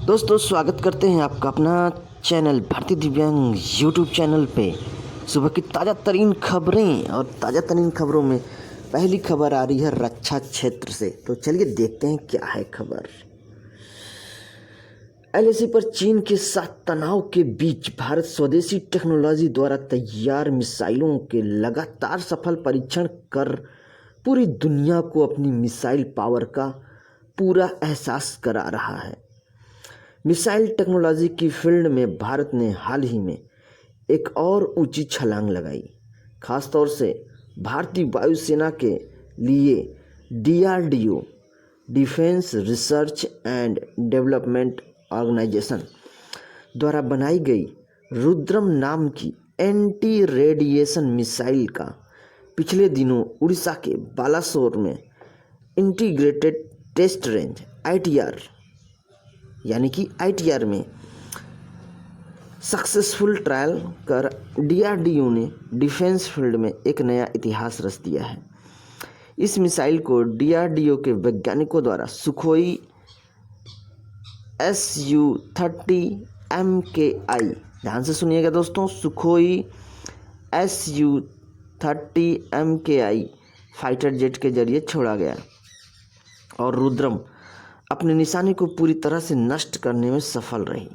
दोस्तों स्वागत करते हैं आपका अपना चैनल भारतीय दिव्यांग यूट्यूब चैनल पे। सुबह की ताज़ा तरीन खबरें और ताज़ा तरीन खबरों में पहली खबर आ रही है रक्षा क्षेत्र से। तो चलिए देखते हैं क्या है खबर। एलएसी पर चीन के साथ तनाव के बीच भारत स्वदेशी टेक्नोलॉजी द्वारा तैयार मिसाइलों के लगातार सफल परीक्षण कर पूरी दुनिया को अपनी मिसाइल पावर का पूरा एहसास करा रहा है। मिसाइल टेक्नोलॉजी की फील्ड में भारत ने हाल ही में एक और ऊंची छलांग लगाई। खासतौर से भारतीय वायुसेना के लिए DRDO Defence Research and Development Organisation द्वारा बनाई गई रुद्रम नाम की एंटी रेडिएशन मिसाइल का पिछले दिनों उड़ीसा के बालासोर में इंटीग्रेटेड टेस्ट रेंज आईटीआर में सक्सेसफुल ट्रायल कर डीआरडीओ ने डिफेंस फील्ड में एक नया इतिहास रच दिया है। इस मिसाइल को डीआरडीओ के वैज्ञानिकों द्वारा सुखोई Su-30 MKI, ध्यान से सुनिएगा दोस्तों, Sukhoi Su-30 MKI fighter jet के जरिए छोड़ा गया और रुद्रम अपने निशाने को पूरी तरह से नष्ट करने में सफल रही।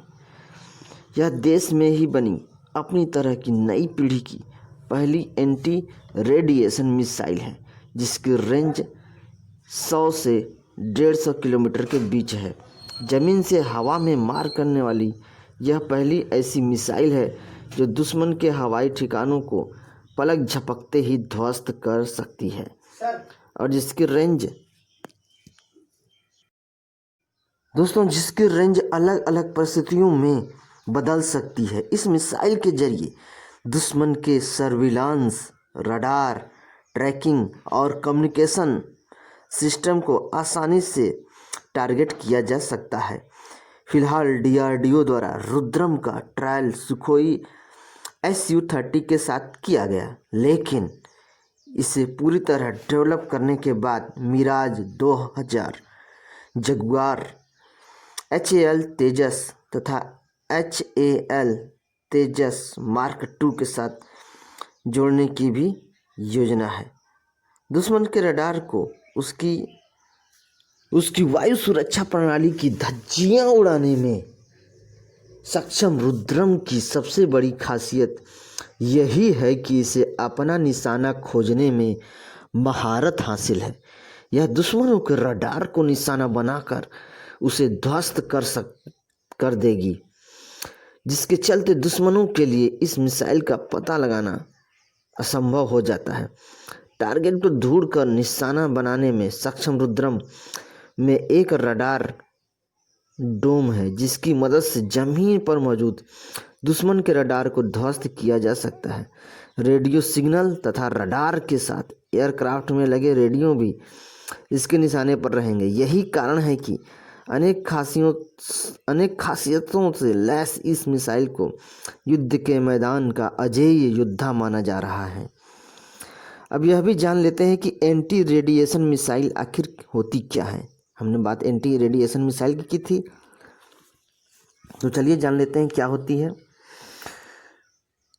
यह देश में ही बनी अपनी तरह की नई पीढ़ी की पहली एंटी रेडिएशन मिसाइल है, जिसकी रेंज 100 से 150 किलोमीटर के बीच है। ज़मीन से हवा में मार करने वाली यह पहली ऐसी मिसाइल है जो दुश्मन के हवाई ठिकानों को पलक झपकते ही ध्वस्त कर सकती है और जिसकी रेंज अलग अलग परिस्थितियों में बदल सकती है। इस मिसाइल के जरिए दुश्मन के सर्विलांस, रडार, ट्रैकिंग और कम्युनिकेशन सिस्टम को आसानी से टारगेट किया जा सकता है। फिलहाल डीआरडीओ द्वारा रुद्रम का ट्रायल सुखोई Su-30 के साथ किया गया, लेकिन इसे पूरी तरह डेवलप करने के बाद मिराज 2000, जगुआर, HAL तेजस तथा HAL तेजस मार्क 2 के साथ जोड़ने की भी योजना है। दुश्मन के रडार को उसकी वायु सुरक्षा प्रणाली की धज्जियां उड़ाने में सक्षम रुद्रम की सबसे बड़ी खासियत यही है कि इसे अपना निशाना खोजने में महारत हासिल है। यह दुश्मनों के रडार को निशाना बनाकर उसे ध्वस्त कर देगी, जिसके चलते दुश्मनों के लिए इस मिसाइल का पता लगाना असंभव हो जाता है। टारगेट को ढूंढकर निशाना बनाने में सक्षम रुद्रम में एक रडार डोम है, जिसकी मदद से जमीन पर मौजूद दुश्मन के रडार को ध्वस्त किया जा सकता है। रेडियो सिग्नल तथा रडार के साथ एयरक्राफ्ट में लगे रेडियो भी इसके निशाने पर रहेंगे। यही कारण है कि अनेक खासियतों से लैस इस मिसाइल को युद्ध के मैदान का अजेय योद्धा माना जा रहा है। अब यह भी जान लेते हैं कि एंटी रेडिएशन मिसाइल आखिर होती क्या है। हमने बात एंटी रेडिएशन मिसाइल की थी, तो चलिए जान लेते हैं क्या होती है।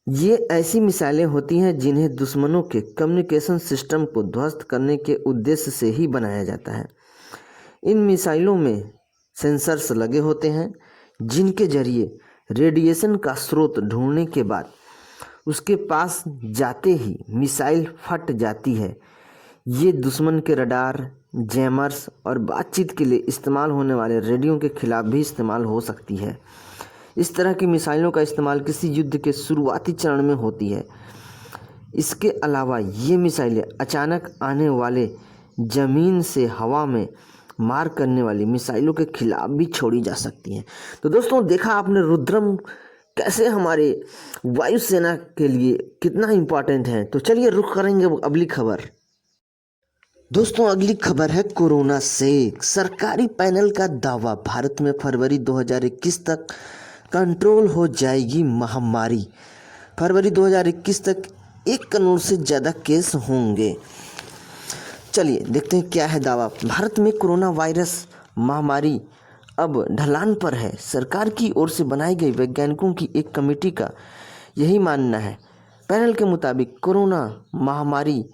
ये ऐसी मिसाइलें होती हैं जिन्हें दुश्मनों के कम्युनिकेशन सिस्टम को ध्वस्त करने के उद्देश्य से ही बनाया जाता है। इन मिसाइलों में सेंसर्स लगे होते हैं, जिनके जरिए रेडिएशन का स्रोत ढूंढने के बाद उसके पास जाते ही मिसाइल फट जाती है। ये दुश्मन के रडार, जैमर्स और बातचीत के लिए इस्तेमाल होने वाले रेडियो के खिलाफ भी इस्तेमाल हो सकती है। इस तरह की मिसाइलों का इस्तेमाल किसी युद्ध के शुरुआती चरण में होती है। इसके अलावा ये मिसाइलें अचानक आने वाले ज़मीन से हवा में मार करने वाली मिसाइलों के खिलाफ भी छोड़ी जा सकती हैं। तो दोस्तों देखा आपने रुद्रम कैसे हमारे वायुसेना के लिए कितना इम्पोर्टेंट है। तो चलिए रुख करेंगे अगली खबर। दोस्तों अगली खबर है कोरोना से। सरकारी पैनल का दावा, भारत में फरवरी 2021 तक कंट्रोल हो जाएगी महामारी। फरवरी 2021 तक 1 करोड़ से ज़्यादा केस होंगे। चलिए देखते हैं क्या है दावा। भारत में कोरोना वायरस महामारी अब ढलान पर है। सरकार की ओर से बनाई गई वैज्ञानिकों की एक कमेटी का यही मानना है। पैनल के मुताबिक कोरोना महामारी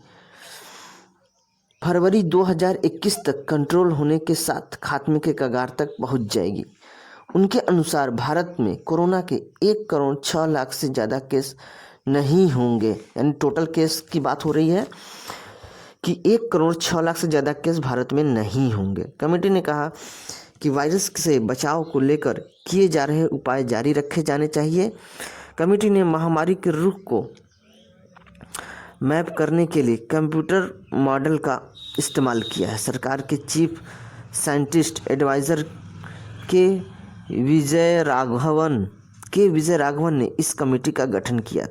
फरवरी 2021 तक कंट्रोल होने के साथ खात्मे के कगार तक पहुंच जाएगी। उनके अनुसार भारत में कोरोना के 1 करोड़ 6 लाख से ज़्यादा केस नहीं होंगे। यानी टोटल केस की बात हो रही है कि 1 करोड़ 6 लाख से ज़्यादा केस भारत में नहीं होंगे। कमेटी ने कहा कि वायरस से बचाव को लेकर किए जा रहे उपाय जारी रखे जाने चाहिए। कमेटी ने महामारी के रुख को मैप करने के लिए कंप्यूटर मॉडल का इस्तेमाल किया है। सरकार के चीफ साइंटिस्ट एडवाइज़र के विजय राघवन ने इस कमेटी का गठन किया।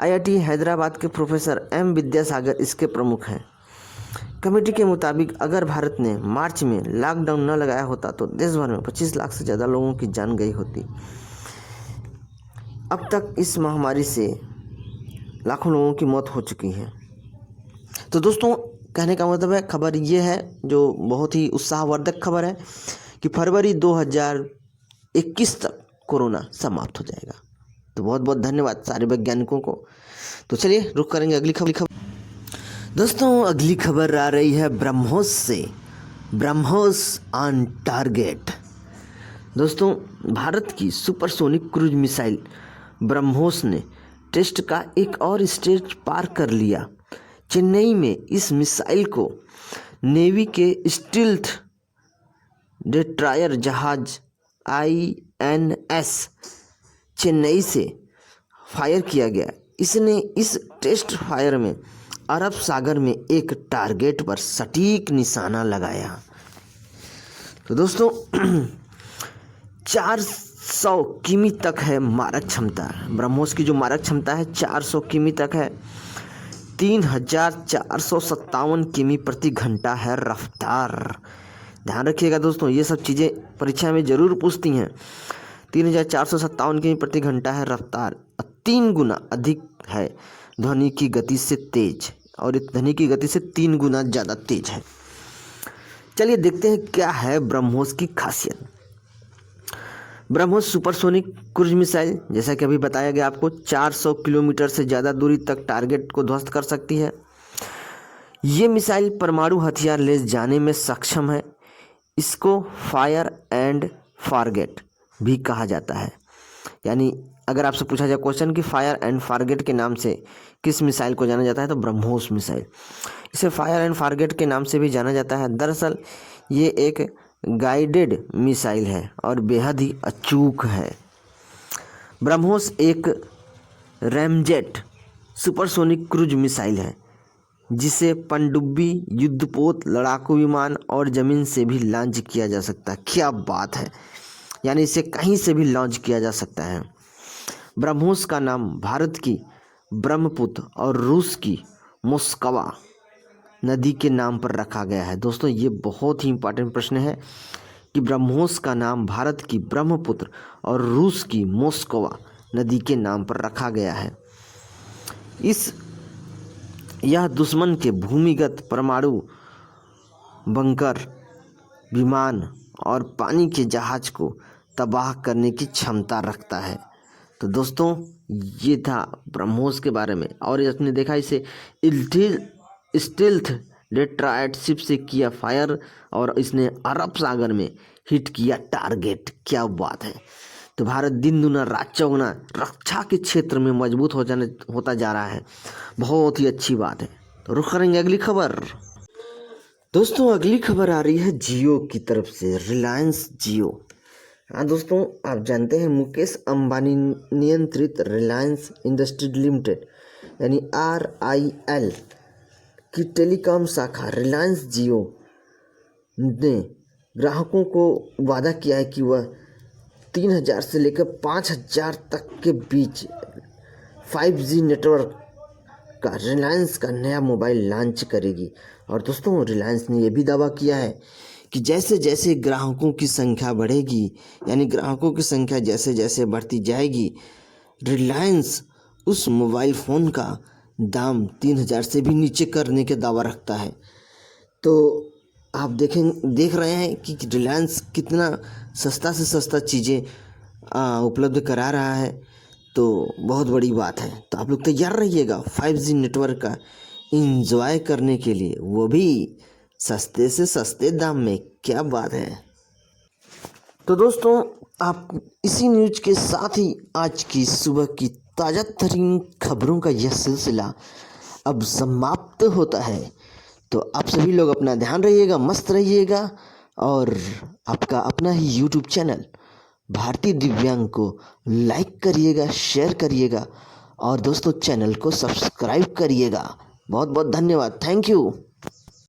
IIT हैदराबाद के प्रोफेसर M विद्यासागर इसके प्रमुख हैं। कमेटी के मुताबिक अगर भारत ने मार्च में लॉकडाउन न लगाया होता तो देश भर में 25 लाख से ज़्यादा लोगों की जान गई होती। अब तक इस महामारी से लाखों लोगों की मौत हो चुकी है। तो दोस्तों, कहने का मतलब है, खबर ये है जो बहुत ही उत्साहवर्धक खबर है कि फरवरी 2021 तक कोरोना समाप्त हो जाएगा। तो बहुत बहुत धन्यवाद सारे वैज्ञानिकों को। तो चलिए रुक करेंगे अगली खबर। दोस्तों, अगली खबर आ रही है ब्रह्मोस से। BrahMos on target. दोस्तों, भारत की सुपरसोनिक क्रूज मिसाइल ब्रह्मोस ने टेस्ट का एक और स्टेज पार कर लिया। चेन्नई में इस मिसाइल को नेवी के स्टील्थ डेस्ट्रॉयर जहाज INS चेन्नई से फायर किया गया। इसने इस टेस्ट फायर में अरब सागर में एक टारगेट पर सटीक निशाना लगाया। तो दोस्तों 400 किमी तक है मारक क्षमता। ब्रह्मोस की जो मारक क्षमता है 400 किमी तक है। 3457 किमी प्रति घंटा है रफ्तार। ध्यान रखिएगा दोस्तों, ये सब चीज़ें परीक्षा में ज़रूर पूछती हैं। 3457 किमी प्रति घंटा है रफ्तार, 3 गुना अधिक है ध्वनि की गति से तेज, और ध्वनि की गति से 3 गुना ज़्यादा तेज है। चलिए देखते हैं क्या है ब्रह्मोस की खासियत। ब्रह्मोस सुपरसोनिक क्रूज मिसाइल, जैसा कि अभी बताया गया आपको, 400 किलोमीटर से ज़्यादा दूरी तक टारगेट को ध्वस्त कर सकती है। ये मिसाइल परमाणु हथियार ले जाने में सक्षम है। इसको फायर एंड फॉरगेट भी कहा जाता है। यानी अगर आपसे पूछा जाए क्वेश्चन कि फायर एंड फॉरगेट के नाम से किस मिसाइल को जाना जाता है, तो ब्रह्मोस मिसाइल। इसे फायर एंड फॉरगेट के नाम से भी जाना जाता है। दरअसल ये एक गाइडेड मिसाइल है और बेहद ही अचूक है। ब्रह्मोस एक रैमजेट सुपरसोनिक क्रूज मिसाइल है जिसे पनडुब्बी, युद्धपोत, लड़ाकू विमान और ज़मीन से भी लॉन्च किया जा सकता है। क्या बात है, यानी इसे कहीं से भी लॉन्च किया जा सकता है। ब्रह्मोस का नाम भारत की ब्रह्मपुत्र और रूस की मोस्कवा नदी के नाम पर रखा गया है। दोस्तों, ये बहुत ही इंपॉर्टेंट प्रश्न है कि ब्रह्मोस का नाम भारत की ब्रह्मपुत्र और रूस की मोस्कवा नदी के नाम पर रखा गया है। यह दुश्मन के भूमिगत परमाणु बंकर, विमान और पानी के जहाज को तबाह करने की क्षमता रखता है। तो दोस्तों, ये था ब्रह्मोस के बारे में। और इसने देखा इसे स्टील्थ डेस्ट्रॉयर शिप से किया फायर और इसने अरब सागर में हिट किया टारगेट। क्या बात है। तो भारत दिन दुना रात चौगुना रक्षा के क्षेत्र में मजबूत होता जा रहा है। बहुत ही अच्छी बात है। तो रुख करेंगे अगली खबर। दोस्तों, अगली खबर आ रही है जियो की तरफ से, रिलायंस जियो। हाँ दोस्तों, आप जानते हैं मुकेश अंबानी नियंत्रित रिलायंस इंडस्ट्रीज लिमिटेड यानी RIL की टेलीकॉम शाखा रिलायंस जियो ने ग्राहकों को वादा किया है कि वह 3000 से लेकर 5000 तक के बीच 5G नेटवर्क का रिलायंस का नया मोबाइल लॉन्च करेगी। और दोस्तों, रिलायंस ने यह भी दावा किया है कि जैसे जैसे ग्राहकों की संख्या बढ़ेगी, यानी ग्राहकों की संख्या जैसे जैसे बढ़ती जाएगी, रिलायंस उस मोबाइल फ़ोन का दाम 3000 से भी नीचे करने के दावा रखता है। तो आप देख रहे हैं कि रिलायंस कितना सस्ता से सस्ता चीज़ें उपलब्ध करा रहा है, तो बहुत बड़ी बात है। तो आप लोग तैयार रहिएगा 5G नेटवर्क का इंजॉय करने के लिए, वो भी सस्ते से सस्ते दाम में। क्या बात है। तो दोस्तों, आप इसी न्यूज के साथ ही आज की सुबह की ताज़ा तरीन खबरों का यह सिलसिला अब समाप्त होता है। तो आप सभी लोग अपना ध्यान रहिएगा, मस्त रहिएगा, और आपका अपना ही यूट्यूब चैनल भारतीय दिव्यांग को लाइक करिएगा, शेयर करिएगा, और दोस्तों चैनल को सब्सक्राइब करिएगा। बहुत बहुत धन्यवाद। Thank you.